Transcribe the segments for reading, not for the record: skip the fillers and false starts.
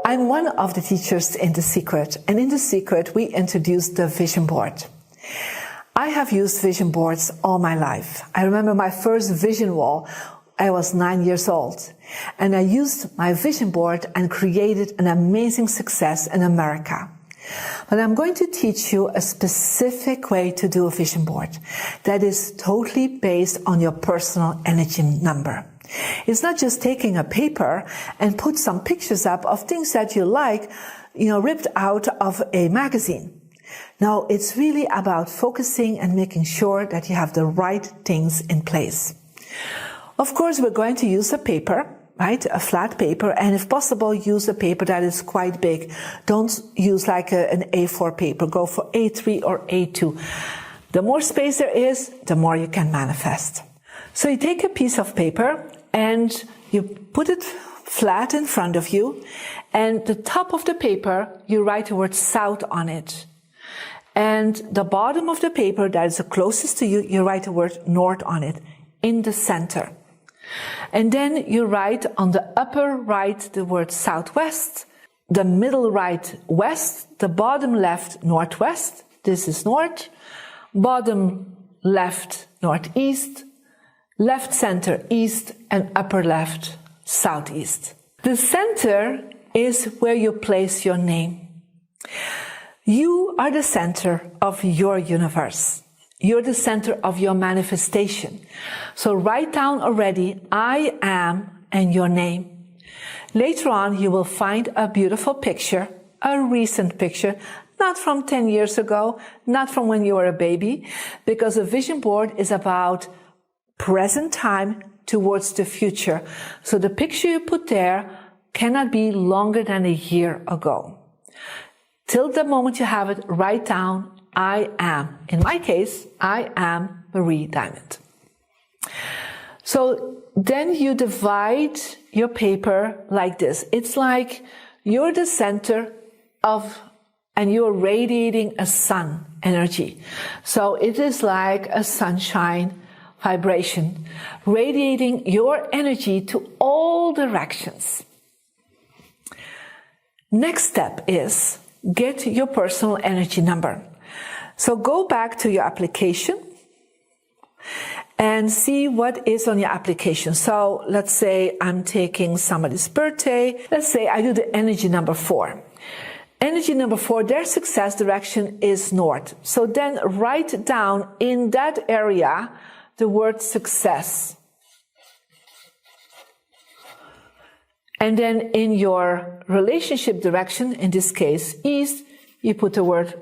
I'm one of the teachers in The Secret, and in The Secret we introduced the vision board. I have used vision boards all my life. I remember my first vision wall. I was 9 years old, and I used my vision board and created an amazing success in America. But I'm going to teach you a specific way to do a vision board that is totally based on your personal energy number. It's not just taking a paper and put some pictures up of things that you like, ripped out of a magazine. No, it's really about focusing and making sure that you have the right things in place. Of course, we're going to use a paper, right? A flat paper, and if possible, use a paper that is quite big. Don't use like an A4 paper. Go for A3 or A2. The more space there is, the more you can manifest. So you take a piece of paper and you put it flat in front of you, and the top of the paper, you write the word south on it. And the bottom of the paper that is the closest to you, you write the word north on it, in the center. And then you write on the upper right the word southwest, the middle right west, the bottom left northwest, this is north, bottom left northeast, left center east, and upper left southeast. The center is where you place your name. You are the center of your universe. You're the center of your manifestation. So write down already, I am, and your name. Later on, you will find a beautiful picture, a recent picture, not from 10 years ago, not from when you were a baby, because a vision board is about present time towards the future. So the picture you put there cannot be longer than a year ago. Till the moment you have it, write down, I am. In my case, I am Marie Diamond. So then you divide your paper like this. It's like you're the center of, and you're radiating a sun energy. So it is like a sunshine vibration, radiating your energy to all directions. Next step is get your personal energy number. So go back to your application and see what is on your application. So let's say I'm taking somebody's birthday. Let's say I do the energy number 4. Energy number 4, their success direction is north. So then write down in that area the word success. And then in your relationship direction, in this case east, you put the word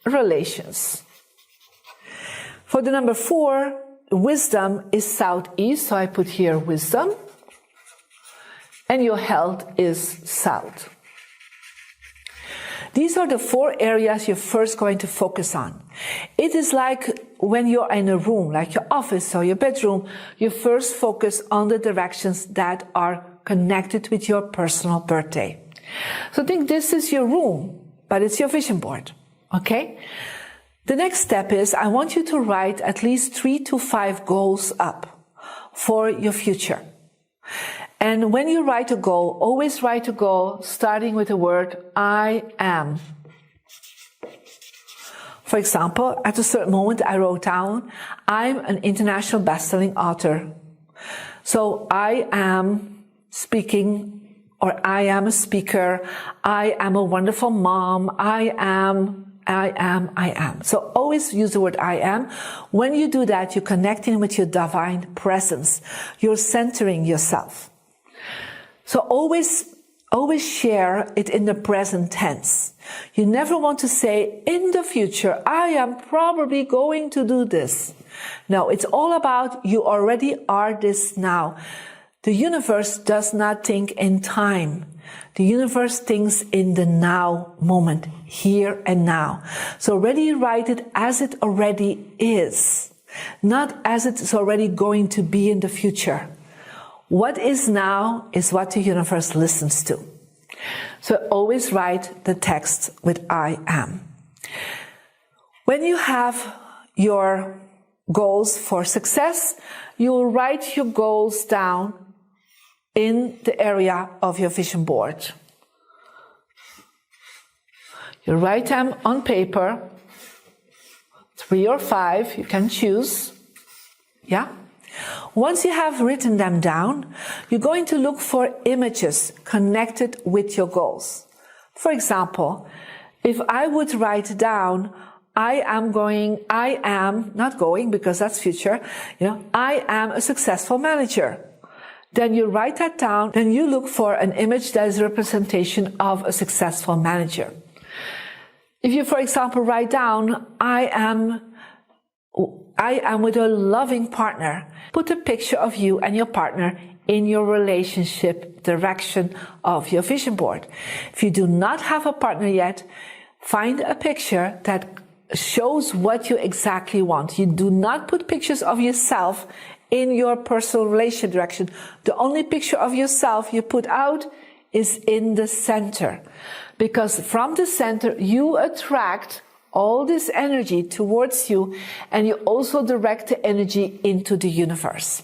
relations. For the number 4, wisdom is southeast, so I put here wisdom. And your health is south. These are the 4 areas you're first going to focus on. It is like when you're in a room, like your office or your bedroom, you first focus on the directions that are connected with your personal birthday. So think this is your room, but it's your vision board, okay? The next step is I want you to write at least 3 to 5 goals up for your future. And when you write a goal, always write a goal starting with the word I am. For example, at a certain moment I wrote down, I'm an international best-selling author. So I am speaking, or I am a speaker, I am a wonderful mom, I am. So always use the word I am. When you do that, you're connecting with your divine presence. You're centering yourself. So always share it in the present tense. You never want to say, in the future, I am probably going to do this. No, it's all about you already are this now. The universe does not think in time. The universe thinks in the now moment, here and now. So already write it as it already is, not as it's already going to be in the future. What is now is what the universe listens to. So always write the text with I am. When you have your goals for success, you will write your goals down in the area of your vision board. You write them on paper, 3 or 5, you can choose. Yeah? Once you have written them down, you're going to look for images connected with your goals. For example, if I would write down, I am, not going because that's future, I am a successful manager. Then you write that down, then you look for an image that is a representation of a successful manager. If you, for example, write down, I am with a loving partner, put a picture of you and your partner in your relationship direction of your vision board. If you do not have a partner yet, find a picture that shows what you exactly want. You do not put pictures of yourself in your personal relationship direction. The only picture of yourself you put out is in the center. Because from the center, you attract all this energy towards you, and you also direct the energy into the universe.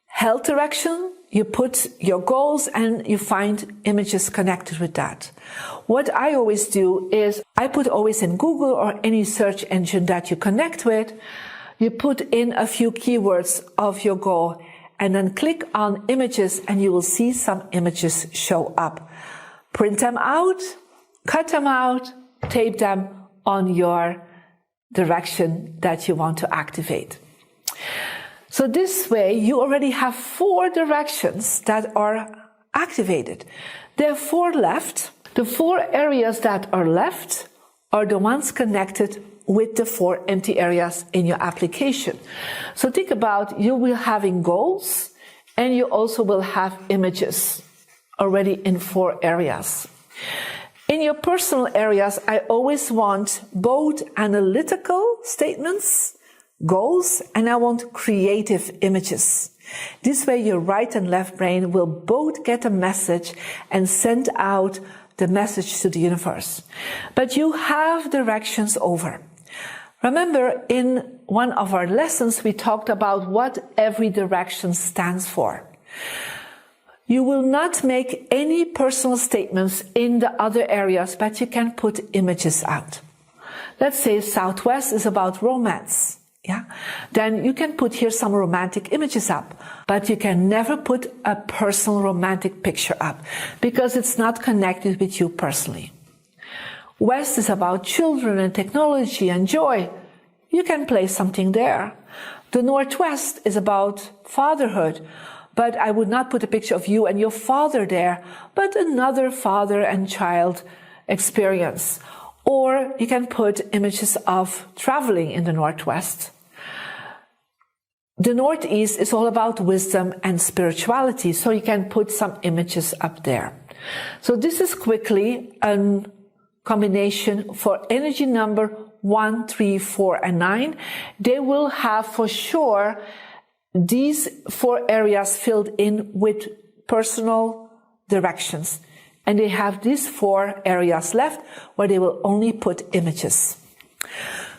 Health direction, you put your goals and you find images connected with that. What I always do is I put always in Google or any search engine that you connect with, you put in a few keywords of your goal and then click on images and you will see some images show up. Print them out, cut them out, tape them on your direction that you want to activate. So this way you already have 4 directions that are activated. There are 4 left. The 4 areas that are left are the ones connected with the 4 empty areas in your application. So think about, you will having goals and you also will have images already in 4 areas. In your personal areas, I always want both analytical statements, goals, and I want creative images. This way your right and left brain will both get a message and send out the message to the universe. But you have directions over. Remember, in one of our lessons, we talked about what every direction stands for. You will not make any personal statements in the other areas, but you can put images out. Let's say Southwest is about romance. Yeah, then you can put here some romantic images up, but you can never put a personal romantic picture up because it's not connected with you personally. West is about children and technology and joy. You can place something there. The Northwest is about fatherhood, but I would not put a picture of you and your father there, but another father and child experience. Or you can put images of traveling in the Northwest. The Northeast is all about wisdom and spirituality, so you can put some images up there. So this is quickly a combination for energy number 1, 3, 4, and 9. They will have for sure these 4 areas filled in with personal directions. And they have these 4 areas left where they will only put images.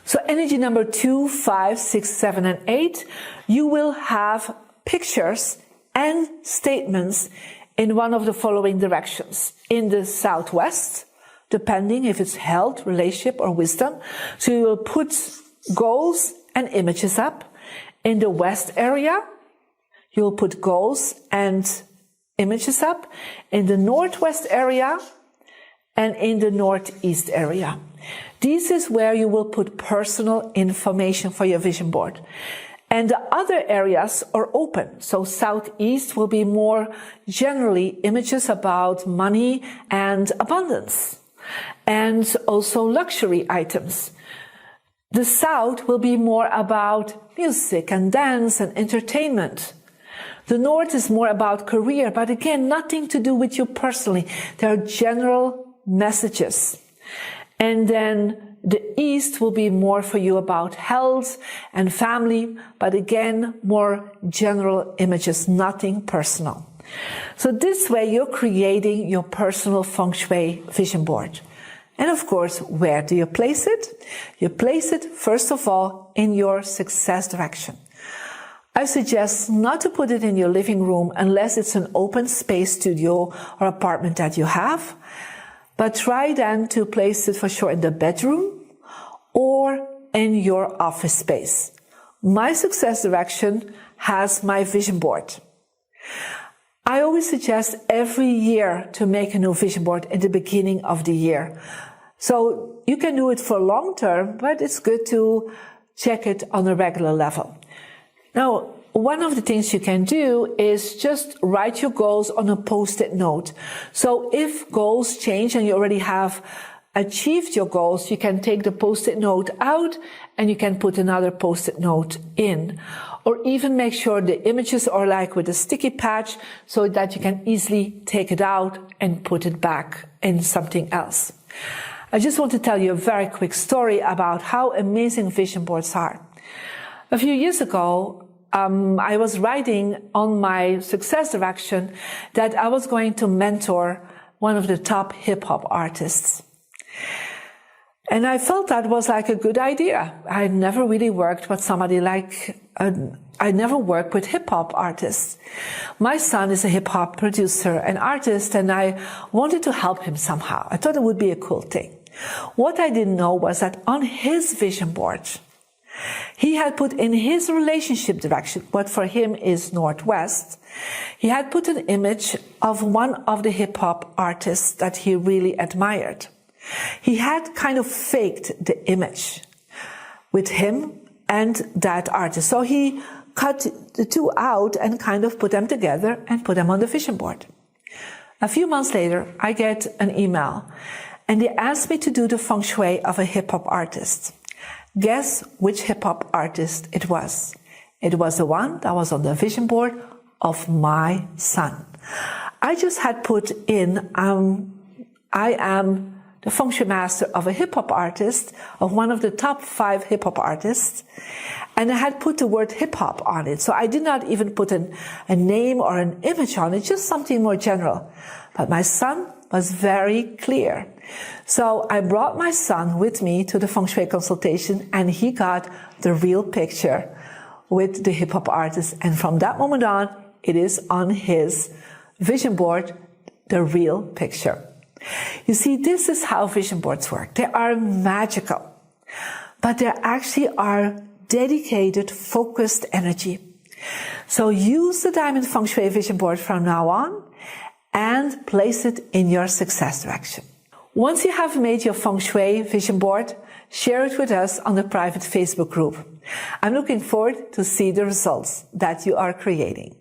So energy number 2, 5, 6, 7, and 8, you will have pictures and statements in one of the following directions. In the Southwest, depending if it's health, relationship, or wisdom. So you will put goals and images up. In the West area, you will put goals and images up. In the Northwest area and in the Northeast area. This is where you will put personal information for your vision board. And the other areas are open. So Southeast will be more generally images about money and abundance. And also luxury items. The South will be more about music and dance and entertainment. The North is more about career, but again, nothing to do with you personally. There are general messages. And then the East will be more for you about health and family, but again, more general images, nothing personal. So this way you're creating your personal Feng Shui vision board. And of course, where do you place it? You place it, first of all, in your success direction. I suggest not to put it in your living room unless it's an open space studio or apartment that you have, but try then to place it for sure in the bedroom or in your office space. My success direction has my vision board. I always suggest every year to make a new vision board in the beginning of the year. So you can do it for long term, but it's good to check it on a regular level. Now, one of the things you can do is just write your goals on a post-it note. So if goals change and you already have achieved your goals, you can take the post-it note out and you can put another post-it note in. Or even make sure the images are like with a sticky patch so that you can easily take it out and put it back in something else. I just want to tell you a very quick story about how amazing vision boards are. A few years ago, I was writing on my success direction that I was going to mentor one of the top hip-hop artists. And I felt that was like a good idea. I never really worked with somebody like, I never worked with hip-hop artists. My son is a hip-hop producer and artist, and I wanted to help him somehow. I thought it would be a cool thing. What I didn't know was that on his vision board, he had put in his relationship direction, what for him is Northwest, he had put an image of one of the hip-hop artists that he really admired. He had kind of faked the image with him and that artist. So he cut the two out and kind of put them together and put them on the vision board. A few months later, I get an email and they asked me to do the Feng Shui of a hip-hop artist. Guess which hip-hop artist it was? It was the one that was on the vision board of my son. I just had put in, I am the Feng Shui master of a hip-hop artist, of one of the top 5 hip-hop artists, and I had put the word hip-hop on it. So I did not even put a name or an image on it, just something more general. But my son was very clear. So I brought my son with me to the Feng Shui consultation, and he got the real picture with the hip-hop artist. And from that moment on, it is on his vision board, the real picture. You see, this is how vision boards work. They are magical, but they actually are dedicated, focused energy. So use the Diamond Feng Shui vision board from now on and place it in your success direction. Once you have made your Feng Shui vision board, share it with us on the private Facebook group. I'm looking forward to see the results that you are creating.